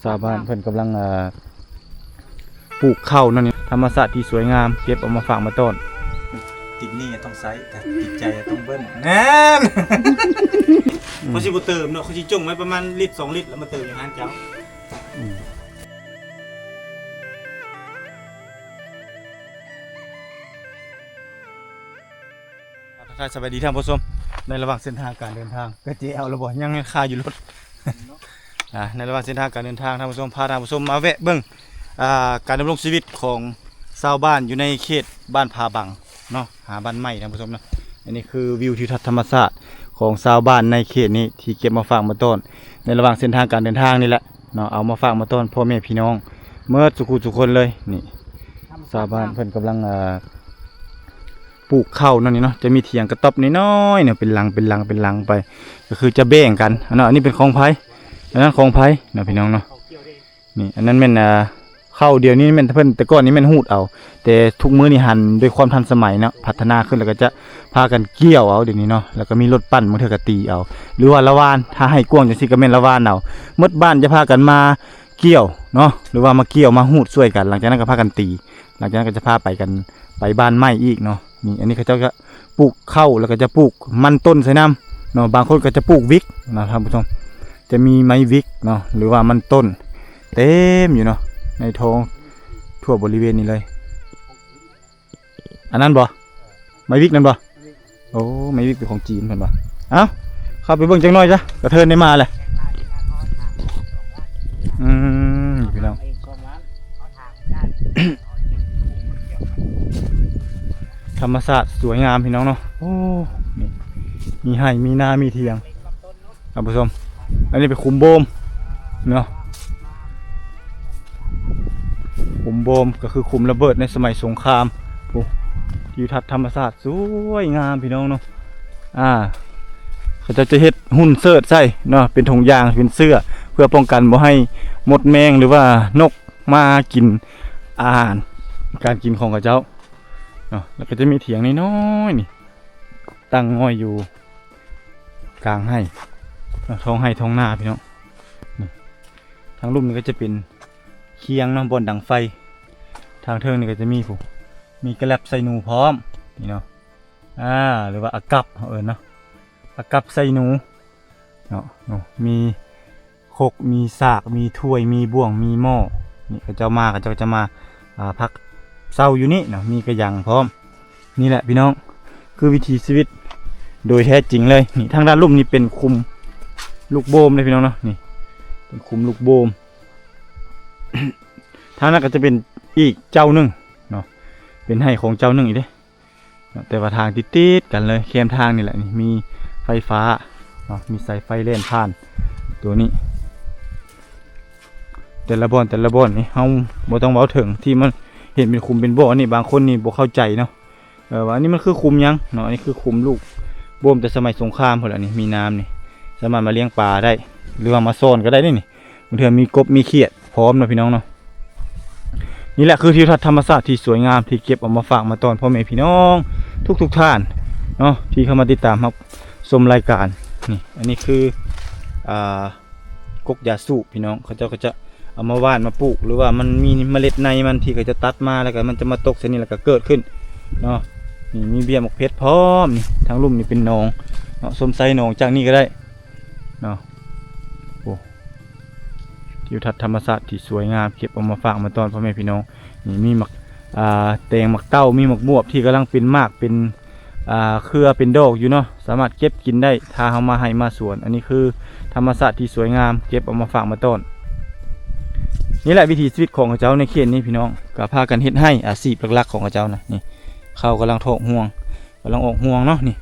ชาวบ้านเพิ่นกำลังปลูกข้าวนั่นนี่ธรรมชาติที่สวยงามเก็บเอามาฝากมาต้นติดนี่ต้องใช้แต่ติดใจต้องเบิ้ลแน่นเขาสิบ่เติมเนาะเขาสิจงไว้ประมาณลิตร2 ลิตรแล้วมาเติมอย่างนั้นเจ้าทักทายสวัสดีท่านผู้ชมในระหว่างเส้นทางการเดินทางก็เจเอาระบบยังคาอยู่รถในระหว่างเส้นทางการเดินทางท่านผู้ชมพาท่านผู้ชมมาแวะเบิ่งการดำรงชีวิตของชาวบ้านอยู่ในเขตบ้านพาบังเนาะหาบ้านใหม่ท่านผู้ชมนะอันนี้คือวิวทิวทัศน์ธรรมชาติของชาวบ้านในเขตนี้ที่เก็บมาฝากมาต้นในระหว่างเส้นทางการเดินทางนี่แหละเนาะเอามาฝากมาต้นพ่อแม่พี่น้องเมื่อสุขคนเลยนี่ชาวบ้านเพิ่นกำลังปลูกข้าวนั่นนี่เนาะจะมีเถียงกระต๊อบน้อยๆเนี่ยเป็นลังไปก็คือจะแบ่งกันเนาะอันนี้เป็นของไผ่อันนั้นของไผ่เนาะพี่น้องเนาะนี่อันนั้นเป็นข้าวเดียวนี้เป็นเพิ่นแต่ก่อนนี้เป็นหูดเอาแต่ทุกมื้อนี่หั่นด้วยความทันสมัยเนาะพัฒนาขึ้นแล้วก็จะพากันเกี่ยวเอาเดี๋ยวนี้เนาะแล้วก็มีรถปั้นมาเถื่อกตีเอาหรือว่าละวานถ้าให้กว้างจังซี่ก็แม่นละวานเอาหมดบ้านจะพากันมาเกี่ยวเนาะหรือว่ามาเกี่ยวมาหูดช่วยกันหลังจากนั้นก็พากันตีหลังจากนั้นก็จะพาไปกันไปบ้านใหม่อีกเนาะนี่อันนี้เขาเจ้าก็ปลูกข้าวแล้วก็จะปลูกมันต้นใส่น้ำเนาะบางคนก็จะปลูกวิกนะท่านผู้ชมจะมีไม้วิกเนาะหรือว่ามันต้นเต็มอยู่เนาะในท้องทั่วบริเวณนี้เลยอันนั้นบ่ไม้วิกนั่นบ่โอ้ไม้วิกเป็นของจีนเพิ่นบ่เอ้าเข้าไปเบิ่งจังน้อยจ้ะกระเทินได้มาเลยพี่น้องธรรมชาติสวยงามพี่น้องเนาะโอ้นี่มีไห่มีนามีเทียงท่านผู้ชมอันนี้เป็นขุมโบมเนาะขุมโบมก็คือขุมระเบิดในสมัยสงครามทิวทัศน์ธรรมชาติสวยงามพี่น้องเนาะเขาจะเฮ็ดหุ่นเสิร์ชใส่เนาะเป็นถุงยางเป็นเสื้อเพื่อป้องกันบ่ให้มดแมงหรือว่านกมากินอาหารการกินของเขาเจ้าเนาะแล้วก็จะมีเถียงน้อยๆนี่ตั้งง่อยอยู่กลางให้ท้องให้ท้องหน้าพี่น้องนี่ทางลุ่มนี่ก็จะเป็นเคียงเนาะบนดังไฟทางเทิงนี่ก็จะมีกระแลบใส่หนูพร้อมนี่เนาะหรือว่าอากับเนาะอากับใส่หนูเนาะมีคกมีสากมีถ้วยมีบ่วงมีหม้อนี่ก็จะมาพักเศร้าอยู่นี่เนาะมีกระยังพร้อมนี่แหละพี่น้องคือวิถีชีวิตโดยแท้จริงเลยนี่ทางด้านลุ่มนี่เป็นคุมลูกโบมเลยพี่น้องเนาะนี่เป็นคุมลูกโบม ทางนั้นก็จะเป็นอีกเจ้าหนึ่งเนาะเป็นให้ของเจ้าหนึ่งอีกเด้แต่ว่าทางติดกันเลยเข้มทางนี่แหละนี่มีไฟฟ้าเนาะมีสายไฟเล่นผ่านตัวนี้แต่ละบอนนี่เฮาบ่ต้องเว้าถึงที่มันเห็นเป็นคุมเป็นบ่อนี่บางคนนี่บ่เข้าใจเนาะว่าอันนี้มันคือคุมยังเนาะอันนี้คือคุมลูกโบมแต่สมัยสงครามพุ่นล่ะนี่มีน้ำนี่สามารถมาเลี้ยงปลาได้หรือว่ามาซ่อนก็ได้นี่บางเทื่อมีกบมีเขียดพร้อมนะพี่น้องเนาะนี่แหละคือทิวทัศน์ธรรมชาติที่สวยงามที่เก็บเอามาฝากมาตอนพ่อแม่พี่น้องทุกท่านเนาะที่เข้ามาติดตามครับชมรายการนี่อันนี้คือกกยาสูบพี่น้องเขาก็จะเอามาว่านมาปลูกหรือว่ามันมีเมล็ดในมันที่เขาจะตัดมาแล้วก็มันจะมาตกเส้นนี้แล้วก็เกิดขึ้นเนาะนี่มีเบี้ยหมกเพชรพร้อมนี่ทางลุ่มนี่เป็นหนองเนาะส้มไซหนองจากนี้ก็ได้เนาะโอ้ทิวทัศน์ธรรมชาติที่สวยงามเก็บเอามาฝากมาตอนพ่อแม่พี่น้องนี่มีหมักแตงหมักเต้ามีหมักบวบที่กำลังเป็นมากเป็นเครือเป็นดอกอยู่เนาะสามารถเก็บกินได้ถ้าเอามาให้มาสวนอันนี้คือธรรมชาติที่สวยงามเก็บเอามาฝากมาต้นนี่แหละวิถีชีวิตของเจ้าในเขตนี้พี่น้องก็พากันเฮ็ดให้อาชีพหลักๆของเจ้านะนี่เขากำลังทอกห่วงกำลังออกห่วงเนาะนี่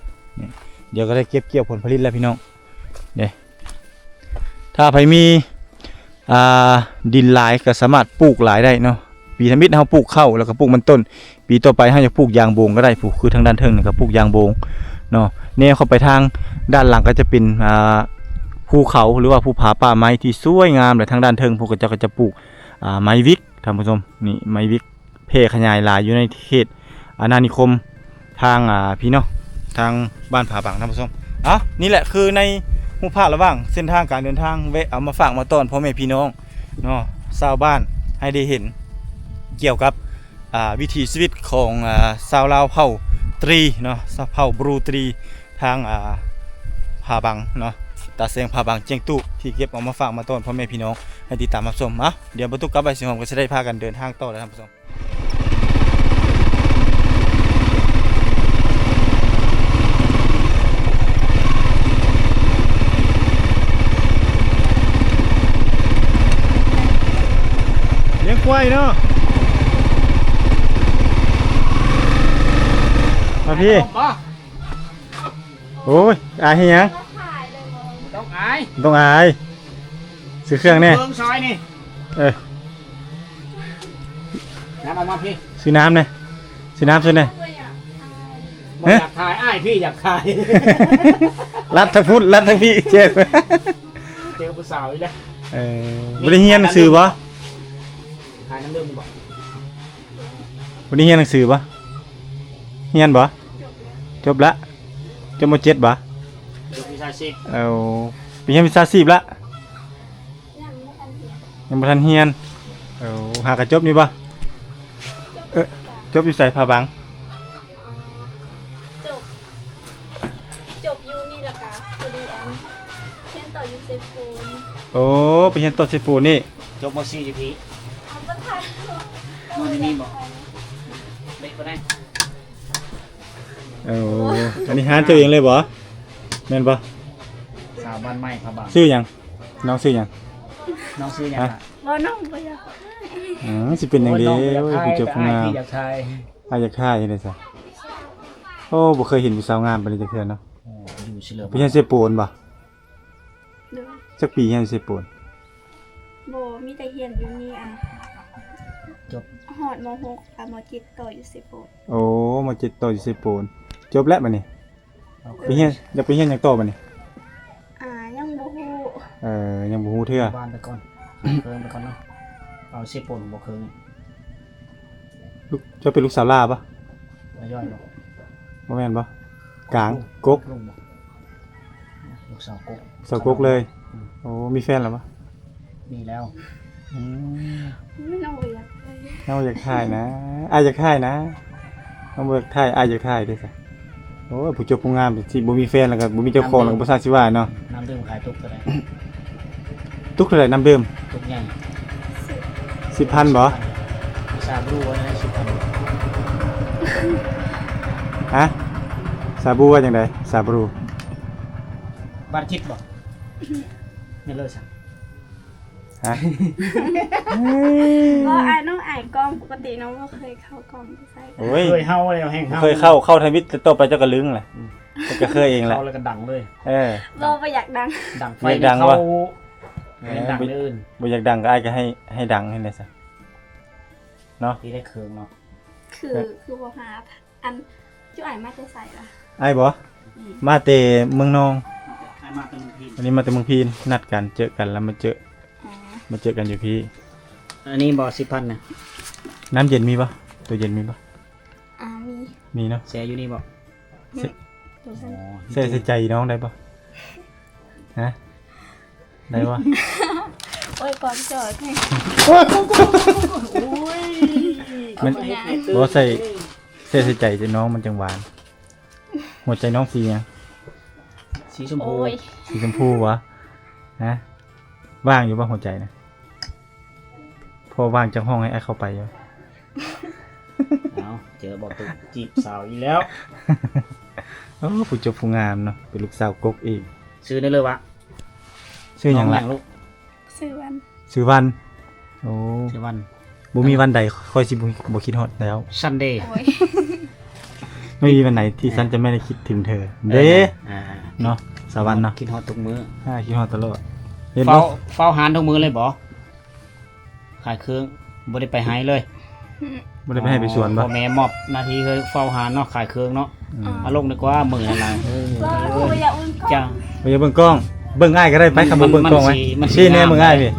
เดี๋ยวก็ได้เก็บเกี่ยวผลผลิตแล้วพี่น้องเดี๋ยวถ้าใครมีดินหลายก็สามารถปลูกหลายได้เนาะปีทมิตรเขาปลูกข้าวแล้วก็ปลูกมันต้นปีต่อไปเขาจะปลูกยางโบงก็ได้ปลูกคือทางด้านเทิงนี่ก็ปลูกยางโบงเนาะแนวเข้าไปทางด้านหลังก็จะเป็นภูเขาหรือว่าภูผาป่าไม้ที่สวยงามเลยทางด้านเทิงพวกก็จะปลูกไม้วิกท่านผู้ชมนี่ไม้วิกเพขยายหลายอยู่ในเขตอาณานิคมทางพี่เนาะทางบ้านผาบังท่านผู้ชมนี่แหละคือในหูภาคระหว่างเส้นทางการเดินทางแวะเอามาฝากมาต้อนพ่อแม่พี่น้อง เนาะชาวบ้านให้ได้เห็นเกี่ยวกับวิถีชีวิตของชาวลาวเผ่าตรีเนาะเผ่าบรูตรีทางผาบังเนาะตาเสียงผาบังเจียงตุที่เก็บเอามาฝากมาต้อนพ่อแม่พี่น้องให้ติดตามรับชมเดี๋ยวบรรทุกกลับไปสิงห์ก็จะได้พากันเดินทางต่อแล้วท่านผู้ชมเลี้ยงควายเนาะมาพี่โอ้ยอายให้ยังต้องอาย ต้องอายซื้อเครื่องแน่เครื่องซอยนี่น้ำออกมาพี่ซื้อน้ำเนี่ยซื้อน้ำซื้อเนี่ยอยากถ่ายอ้ายพี่อยากถ่ายรัดทั้งพุทธรัดทั้งพี่เจ็บเจอผู้สาวอีกแล้ววันนี้เฮียนหนังสือปะถ่ายน้ำเรื่องบ่วันนี้เฮียนหนังสือปะเฮียนปะจบละจบม.7ปะวิชาชีพปีนี้วิชาชีพละยังไม่ทันเฮียนหากระจบนี่ปะจบอยู่ใส่ผ้าบังจบยูนี่ละกะพอดีเรียนต่อยูเซฟูนไปเฮียนต่อเซฟูนนี่จบม.4อยู่พี่เอาประธานม.นี่บอกเด็กคนไหนอันนี้หาเจอเองเลยบ่แม่นบ่สาวบ้านใหม่พะบางชื่อหยังน้องชื่อหยังน้องชื่อหยังบ่น้องบ่อยากสิเป็นจังได๋ผู้เจ้าผู้งามอยากถ่ายอยากถ่ายได้ซะบ่เคยเห็นผู้สาวงามปานนี้จักเทื่อเนาะอยู่เฉลิมไปเฮียนเซโปนบ่จักปีเฮียนเซโปนบ่มีแต่เฮียนอยู่นี่จบฮอดม.6กับม.7ต่ออยู่เซโปนม.7ต่ออยู่เซโปนจบแล้วบัดนี้ไปเฮียนอยากไปเฮียนหยังต่อบัดนี้ยังบ่ฮู้ยังบ่ฮู้เทื่อบ้านไปก่อนเคิงไปก่อนเนาะเอาเซโปนบ่เคิงลูกจะเป็นลูกสาวลาป่ะย่อยเนาะบ่แม่นบ่กลางกกลูกสาวกกสาวกกเลยมีแฟนแล้วป่ะมีแล้วน้องบ่อยากน้องอยากถ่ายนะอยากถ่ายนะน้องบ่อยากถ่ายอยากถ่ายเด้อซะผู้เจ้าผู้งามสิบ่มีแฟนแล้วก็บ่มีเจ้าของแล้วก็บ่ทราบสิว่าเนาะน้ำดื่มขายตุกเท่าไหร่ตุกเท่าไหร่น้ำดื่มตุกใหญ่ 10,000บ่ซาบรูว่าได้ 10,000 ฮะซาบูว่าจังได๋ซาบรูบาดจิตบ่นี่เลยซะฮะบ่น้องกล้องปกติน้องบ่เคยเข้ากล้องใส่เคยเฮาแล้วแฮงเฮาเคยเข้าทวิตต่อไปเจ้าก็ลึงแหละก็เคยเองแหละเข้าแล้วก็ดังเลยบ่อยากดังไฟดังว่าดังอื่นบ่อยากดังก็ก็ให้ดังให้ได้ซะเนาะที่ได้เคิงเนาะคือบ่หาอันจุอ้ายมาแต่ใส่ล่ะบ่มาแต่เมืองนองมาแต่เมืองพีนวันนี้มาแต่เมืองพีนนัดกันเจอกันแล้วมาเจอกันอยู่พี่อันนี้บ่ 10,000 น่ะน้ำเย็นมีป่ะตัวเย็นมีป่ะมีเนาะแช่อยู่นี่บ่แช่ใจน้องได้ป่ะฮะได้ป่ะโอ้ยก่อนจอดนี่มันบ่ใส่ใจน้องมันจังหวานหัวใจน้องสียังสีชมพูวะฮะว่างอยู่ป่ะหัวใจนะพอว่างจากห้องให้เข้าไปอยู่เจอบอกตัวจีบสาวอีกแล้วผู้เจ้าผู้งามเนาะเป็นลูกสาวกกเองซื้อได้เลยวะซื้ออย่างไรลูกซื้อวันซื้อวันบ่มีวันใดค่อยสิบ่คิดฮอดแล้ว Sunday ไม่มีวันไหนที่ฉันจะไม่ได้คิดถึงเธอเด้เนาะสวรรค์เนาะคิดฮอดทุกมื้อคิดฮอดตลอดเฝ้าหานทุกมื้อเลยบ่ขายเครื่องบ่ได้ไปหายเลยบ่ได้ไปให้ไปสวนบ่พ่อแม่มอบหน้าที่เคยเฝ้าหานเนาะขายเครื่องเนาะเอาลงดีกว่ามื้อนั่นล่ะจ้าบ่อย่าเบิ่งกล้องเบิ่งง่ายก็ได้ไปคำเบิ่งกล้องไว้ชี้แน่เบิ่งง่ายพี่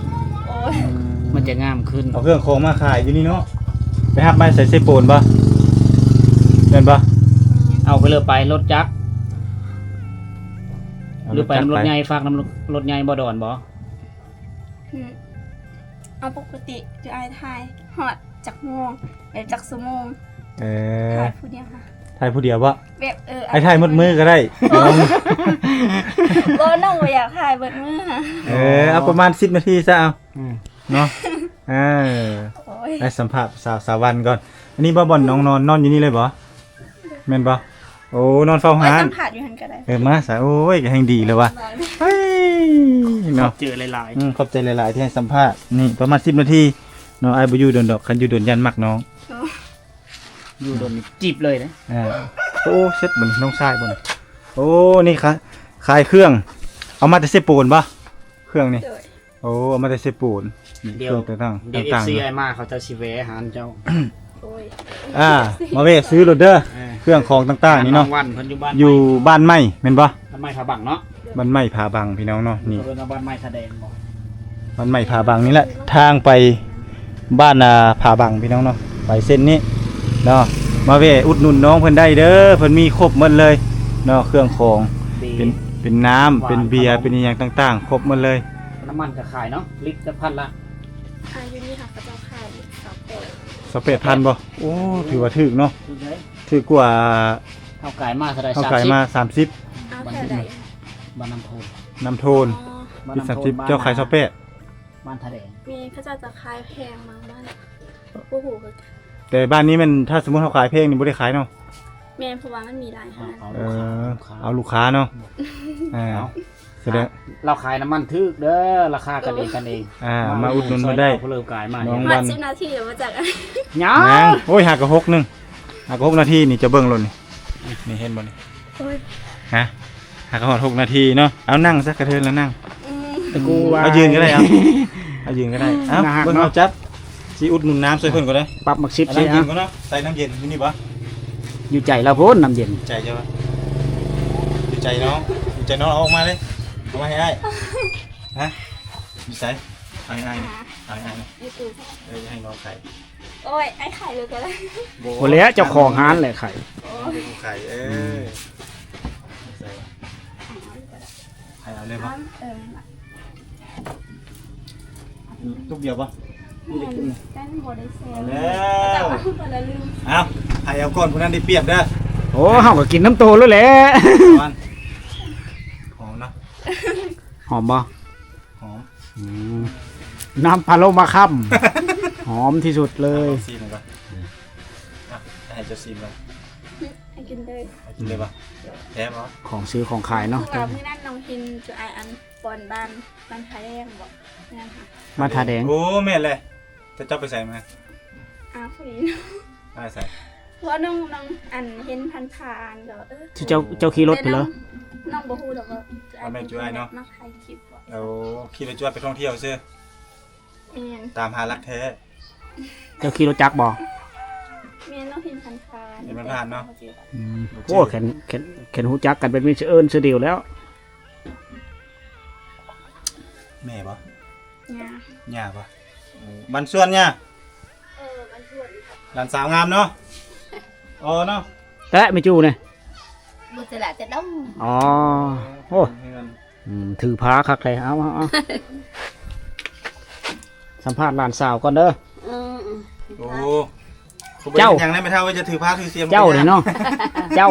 มันจะงามขึ้นเอาเครื่องของมาขายอยู่นี่เนาะไปหับไม้ใส่เซโปนบ่แม่นบ่เอาไปเลยไปรถจักรหรือไปน้ำรถใหญ่ฝากน้ำรถใหญ่บ่ดอนบ่ เอาปกติจะอายทายหอดจากโมงแบบจากสมง เออ ถ่ายผู้เดียวค่ะ ถ่ายผู้เดียวบ่ แบบไอ้ถ่ายหมดมือก็ได้ บ่น้องบ่อยากถ่ายเบิดมือค่ะ เอาประมาณ10นาทีซะเอา อืม เนาะเออ โอ้ย ได้สัมภาษณ์สาววันก่อน อันนี้บ่อนน้องนอนอยู่นี่เลยบ่แม่นบ่โอ้นอนเฝ้า ไว้ หาน สัมผัสอยู่หันก็ได้ มาซะโอ้ยก็แห่งดีเลยว่ะเฮ้ยเนาะ เจอหลาย ขอบใจหลายๆที่ให้สัมภาษณ์นี่ประมาณ10นาทีเนาะไอ้บ่อยู่โดนดอกคันอยู่โดนยันมักน้อง ๆอยู่โดนจีบเลยนะ โอ้เซ็ตบ่นน้องชายบ่นโอ้นี่ค่ะขายเครื่อง เอามาแต่เซปูนป่ะเครื่องนี่ โดย โอ้เอามาแต่เซปูนนี่เครื่องต่าง เดี๋ยว ต่าง FC ไอ้มาเขาจะสิแวะหารเจ้า โอ้ย มาเวซื้อโรดเด้อเครื่องของต่างๆนี่เนาะ วันเพิ่นอยู่บ้าน อยู่บ้านไม้แม่นบ่ ทำไมผาบังเนาะ บ้านไม้ผาบังพี่น้องเนาะนี่ เพิ่นเอาบ้านไม้แสดงบ่ บ้านไม้ผาบังนี่แหละทางไปบ้านผาบังพี่น้องเนาะไปเส้นนี้เนาะมาเวอุดหนุนน้องเพิ่นได้เด้อเพิ่นมีครบหมดเลยเนาะเครื่องของ ดี เป็นน้ำเป็นเบียร์เป็นอหย่างต่างๆ ครบหมดเลย น้ำมันก็ขายเนาะลิตรละพันละ อยู่นี่ค่ะก็จะขายสาวเป็ด สเปดพันบ่โอ้ถือว่าถูกเนาะ คือได ถูกกว่า เท่าไก่มาเท่าใด เขาขายมา30 เอาแค่ไหน บ้านน้ำโพน น้ำโทน อ๋อ บ้าน ที่ น้ำโพน 30เจ้าขายสเปด บ้านทะเล มีเขาจะขายแพงมากบ้านโอ้โห แต่บ้านนี้มันถ้าสมมุติเขาขายเพลงนี่บ่ได้ขายเนาะ แม่เพราะว่ามันมีหลายห้าง เอา เอ ลูกค้า อ ลูกค้า เอาลูกค้าเนาะแสดง เราขายน้ำมันทึกเด้อราคากันเองกันเอง มาอุดหนุนมาได้ เพิ่มกายมา น้อง มา วัน 10 นาทีเดี๋ยวมาจาก หยั ยัง ง โอ้ยหากะ6นึงหากะ6นาทีนี่จะเบิ่งโลดนี่นี่เห็นบ่นี่ โอ้ย ฮะหากะฮอด6นาทีเนาะเอานั่งซะกระเทินแล้วนั่ง แต่กูว่า เอายืนก็ได้เอายืนก็ได้เอา หน้าหัก เบิ่ง เนาะ เอาจับสิอุดหนุนน้ำใส่เพิ่นก็ได้ ปรับมักชิป เอา สิ น้ำเย็ ฮะ นก็เนาะใส่น้ำเย็นอยู่นี่บ่ อยู่ใจเราโพ้นน้ำเย็น ใจจะวะอยู่ใจน้องอยู่ใจน้องเอาออกมาเลยเอามาให้ไอ้ฮะอยู่ใจไอ้ไอ้นี่ไอ้ไอ้นี่ นี่คือ ให้น้องไข่ โอ้ยไอ้ไข่เลยก็ได้ โหแล้วเจ้าของร้านเลยไข่ เป็นไข่ใส่ไข่เอาเลยปะทุกเดียวปะ ได้หมดได้เซล เอา ล์ แล้ว คนละลืม เอาไข่เอาก่อนคนนั้นได้เปรียบเด้อ โอ้เฮาก็กินน้ำโตแล้วแหละ มันหอมนะ หอมบ่ หอม อืมน้ำพะโล้มะค่ำ หอมที่สุดเลย ซีมก่อนให้เจ้าซีมก่อน ให้กินเลย กินเลยปะแท้ปะ ของซื้อของขายเนาะ คือว่าเมื่อนั้นน้องพินจะไออันปอนบ้านไทยแดงบอกนั่นค่ะ มาทาแดง โอ้แม่นเลยจะเจ้าไปใส่มา อ้าวพอดี ได้ใส่ เพราะน้องอันเห็นผ่านๆเดี๋ยว ที่เจ้าขี่รถไปเหรอ น้องบ่ฮู้ดอกว่านักถ่ายคลิปบ่ เราขี่รถจวดไปท่องเที่ยวซื้อ เมียน ตามหารักแท้ เจ้าขี่รถจักรบ่ เมียนน้องเห็นผ่านๆ เห็นผ่านๆเนาะ อืมโอ้แขนหูจักกันเป็นมิตรเอิญเสียเดียวแล้ว แม่ปะ เนี่ย ย่าปะบันส่วนเนี่ย มันชวน หลานสาวงามเนาะอ๋อเนาะ แต่ไม่จู้เนี่ย บุตรละจะต้อง อ๋อโอ้ถือพาคักเลยเอาสัมภาษณ์หลานสาวก่อนเด้อ โอ้ เจ้า อย่างนั้นไม่เท่าว่าจะถือผ้าถือเสียม เจ้าเลยเนาะเจ้า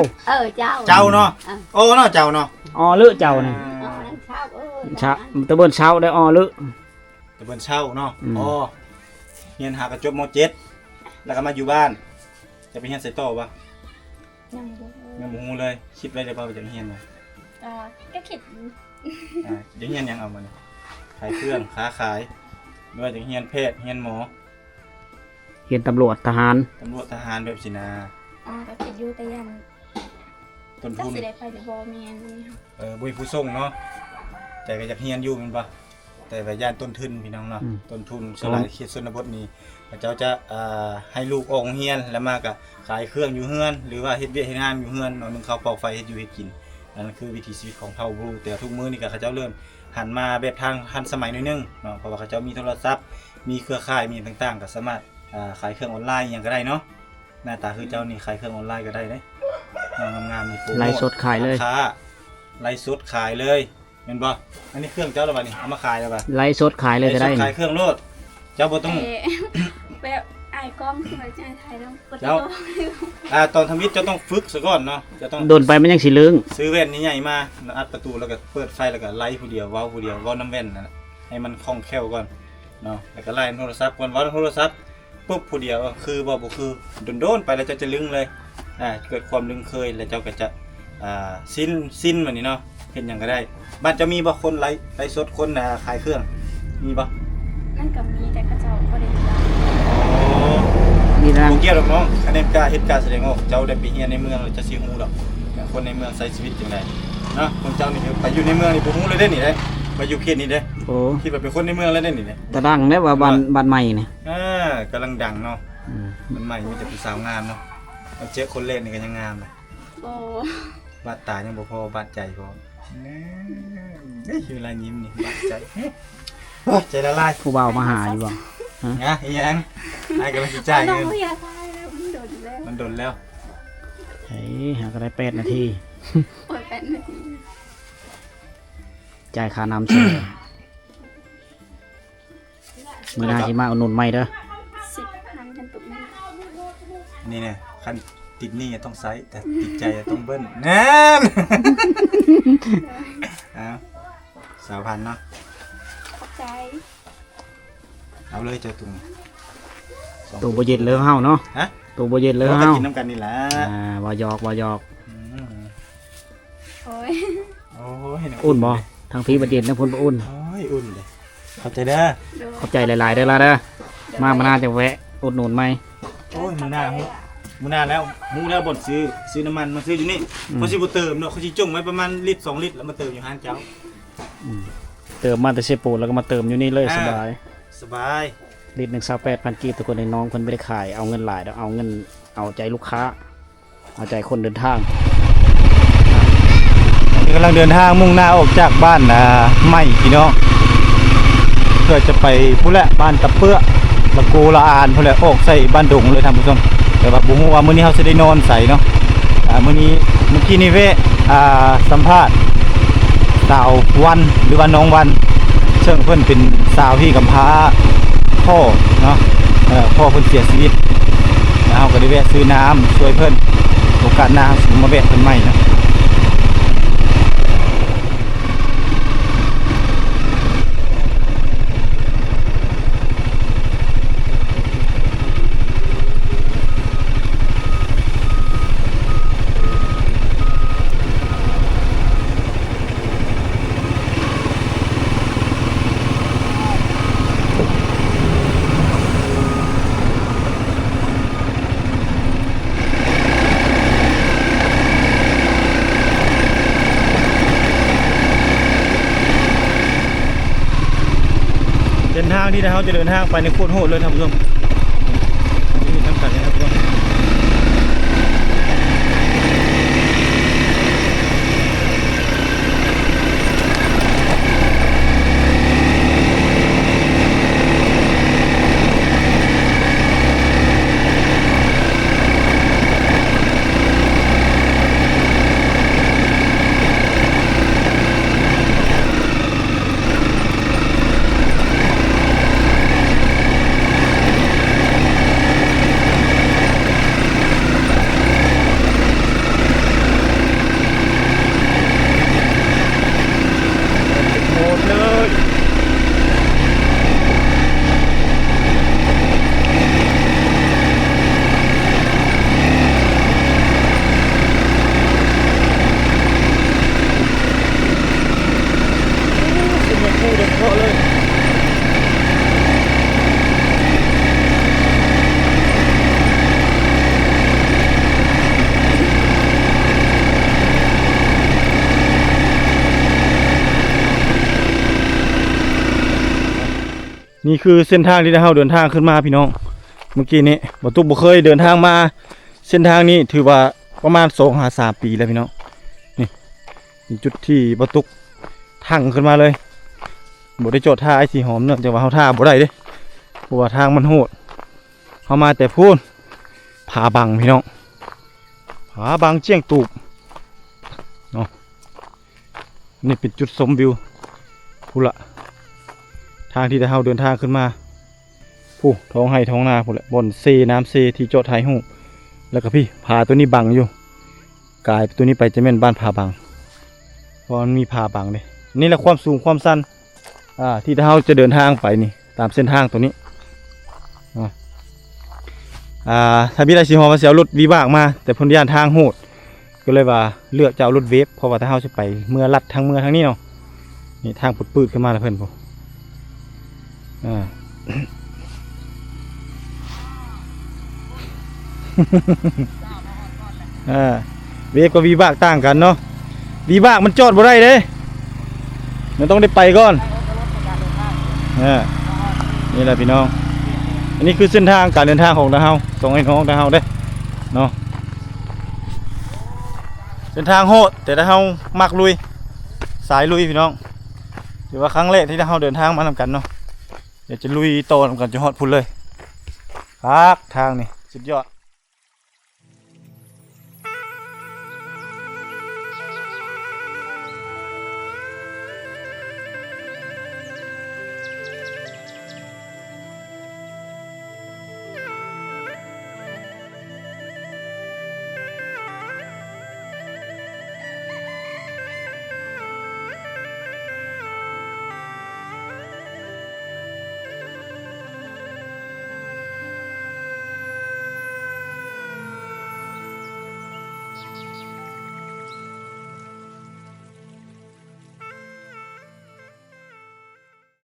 เจ้า เจ้าเนาะโอ้เนาะเจ้าเนาะ อ๋อเลือเจ้าเนี่ยชาตะเบิ้นเช้าได้อ๋อเลือ แต่เบิ่นเช่าเนาะ อืม อ๋อเฮียนหากระจบม .7 แล้วก็มาอยู่บ้านจะไปเฮียนใส่โต๊ะปะ ยังบ่ฮู้เลยคิดไว้ได้บ่ว่าจะเฮียนบ่ ก็คิด จะเฮียนหยังเอามานี่ขายเครื่องค้าขายไม่ว่าจะเฮียนแพทย์เฮียนหมอ เห็นตำรวจทหาร ตำรวจทหารแบบสินะ ก็คิดอยู่แต่ยัน ต้น จัก ทุน สิได้ไปหรือบ่เมียนนี่ค่ะ บ่มีผู้ส่งเนาะแต่ก็อยากเฮียนอยู่แม่นบ่แต่ว่าย่านต้นทุนพี่น้องเนาะต้นทุนสลายเขตชนบทนี่พระเจ้าจะให้ลูกออกโรงเรียนแล้วมาก็ขายเครื่องอยู่เฮือนหรือว่าเฮ็ดเวียกเฮ็ดงานอยู่เฮือนเอานึ่งข้าวปอกไฟเฮ็ดอยู่เฮ็ดกินนั่นคือวิถีชีวิตของเผ่าบลูแต่ทุกมื้อนี่ก็เขาเจ้าเริ่มหันมาแบบทางทันสมัยหน่อยนึงเนาะเพราะว่าเขาเจ้ามีโทรศัพท์มีเครือข่ายมีต่างๆก็สามารถขายเครื่องออนไลน์อหยังก็ได้เนาะหน้าตาคือเจ้านี่ขายเครื่องออนไลน์ก็ได้เด้งามๆนี่โปรโมท ไล่สดขายเลย ค้าไล่สดขายเลยเห็นบ่อันนี้เครื่องเจ้าแล้วบัดนี้เอามาขายแล้วบัด ไล่สดขายเลยก็ได้ สดขายเครื่องโลด เจ้าบ่ต้อง แบบอายกล้องคือแบบจะอายถ่ายแล้วกด เจ้า ตอนทำวิทย์เจ้าต้องฝึกซะก่อนเนาะจะต้อง โดนไปมันยังสิลึง ซื้อแว่นใหญ่ๆมาอัดประตูแล้วก็เปิดไฟแล้วก็ไล่ผู้เดียวเว้าผู้เดียวเว้าน้ำแว่นนะให้มันคล่องแคล่วก่อนเนาะแล้วก็ไล่โทรศัพท์ก่อนเว้าโทรศัพท์ปุ๊บผู้เดียวคือบ่คือโดนๆไปแล้วเจ้าจะลึงเลยเกิดความลึงเคยแล้วเจ้าก็จะสิ้นแบบนี้เนาะเห็นหยังก็ได้บ้านจะมีบ่คนไลฟ์สดคนขายเครื่องมีบ่ นั่นก็มีแต่กระเจ้าบ่ได้ยา นี่นะ บ่เกี่ยวหรอกน้องคะแนนการเฮ็ดการแสดงออกเจ้าได้ไปเรียนในเมืองแล้วจะสิฮู้ดอกคนในเมืองใช้ชีวิตจังไดเนาะคนเจ้านี่ไปอยู่ในเมืองนี่บ่ฮู้เลยเด้นี่เด้มาอยู่เขตนี้เด้ โอ้ คิดว่าเป็นคนในเมืองแล้วเด้นี่เด้ ตะดังได้ว่าบ้านใหม่นี่ กำลังดังเนาะ อืม มันใหม่มีแต่ผู้สาวงามเนาะมาเจอคนเล่นนี่ก็ยังงามเลย โอ้ บาดตายังบ่พอบาดใจพอเฮ้ยเวลายิ้มนี่บาดใจโอ้ยใจละลาย ผู้บ่าวมาหาอยู่บ่ นะอีหยังไอ้กำลังสิจ่าย น้อง เงิน บ่อยากถ่ายแล้วมันโดนแล้ว มันโดนแล้ว เฮ้ยหาก็ได้8 นาที โอ้ย8 นาที จ่ายค่าน้ำเสียมื้อหน้าสิมาอุดหนุนใหม่เด้อ 10,000กันตุกแม่ นี่เนี่ยคันติดหนี่ต้องไซส์แต่ติดใจต้องเบิ้ลแน่ นอ้าว3,000เนาะ ขอบใจ เอาเลยเจ้าตุง ตัวบ่เย็นเลยเฮาเนาะ ฮะ ตัวบ่เย็นเลย เรา เฮา กินน้ำกันนี่แหละ บ่หยอก อืม โอ้ย โอ้ย อุ่นบ่ทางพี่บ่เย็นนะพุ่นบ่อุ่น โอ้ยอุ่นเลยขอบใจเด้อ โดน ขอบใจหลายๆเด้อล่ะเด้อมาน่าจะแวะอุดหนุนใหม่ โอ้ยมันน่ามูนาแล้วมูแล้วบ่นซื้อน้ำมันมาซื้ออยู่นี่เขาสิบ่เติมเนาะเขาสิจุ่มไว้ประมาณลิตร2 ลิตรแล้วมาเติมอยู่ห้านเจ้า เติมมาแต่เชฟปูแล้วก็มาเติมอยู่นี่เลยสบาย สบาย ลิตรหนึ่ง28,000กีบทุกคนในน้องเพิ่นไม่ได้ขายเอาเงินหลายแล้วเอาเงินเอาใจลูกค้าเอาใจคนเดินทาง นี่กำลังเดินทางมุ่งหน้าออกจากบ้านใหม่พี่น้องเพื่อจะไปพุ่นแหละบ้านตะเปื้อละโกละอานพุ่นแหละออกใส่บ้านดงเลยท่านผู้ชมแต่ว่าบ่ฮู้ว่ามื้อนี้เฮาสิได้นอนใส่เนาะมื้อนี้เมื่อกี้นี่เวะสัมภาษณ์สาววันหรือว่าน้องวันซึ่งเพิ่นเป็นสาวที่กำพร้าพ่อเนาะพ่อเพิ่นเสียชีวิตแล้วเฮาก็ได้แวะซื้อน้ำช่วยเพิ่นโอกาสหน้าเฮาสิมาแวะเพิ่นใหม่นะ เดินทางที่เราจะเดินทางไปในโคตรโหดเลยท่านผู้ชมนี่น้ำกันเลยครับผู้ชมโหดเลยสุดยอดคู่เด็ดเพาะเลยนี่คือเส้นทางที่เราเดินทางขึ้นมาพี่น้องเมื่อกี้นี้บ่ตุกบ่เคยเดินทางมาเส้นทางนี้ถือว่าประมาณ2-3 ปีแล้วพี่น้องนี่จุดที่บ่ตุกทั้งขึ้นมาเลยบ่ได้จอดท่าไอ้สีหอมเนื่องจากว่าเฮาท่าบ่ได้เด้เพราะว่าทางมันโหดเฮามาแต่พูนผาบังพี่น้องผาบังเจียงตูบเนาะนี่เป็นจุดชมวิวพูนละทางที่เราเดินทางขึ้นมา ผู้ท้องไห้ท้องนาพุ่นแหละบนเซน้ำเซที่โจทย์ไทยหู้แล้วก็พี่ผาตัวนี้บังอยู่กายตัวนี้ไปจะแม่นบ้านผาบังเพราะมันมีผาบังเลยนี่แหละความสูงความสั้นที่เราจะเดินทางไปนี่ตามเส้นทางตัวนี้ถ้าพี่ได้สิฮอมาเสียวรถวิบากมาแต่พ้นย่านทางโหดก็เลยว่าเลือกจะเอารถเวฟเพราะว่าถ้าเราจะไปเมื่อลัดทางเมื่อทางนี้เนาะนี่ทางปืดๆขึ้นมาแล้วเพื่อนผมเวฟกับวีบากต่างกันเนาะวีบากมันจอดบ่ได้เด้มันต้องได้ไปก่อนนี่แหละพี่น้องอันนี้คือเส้นทางการเดินทางของเราส่งให้น้องเราได้เนาะเส้นทางโหดแต่ถ้าเรามักลุยสายลุยพี่น้องถือว่าครั้งแรกที่เราเดินทางมาทำกันเนาะเดี๋ยวจะลุยโตทำกันจะฮอดพุ่นเลยครับทางนี่สุดยอด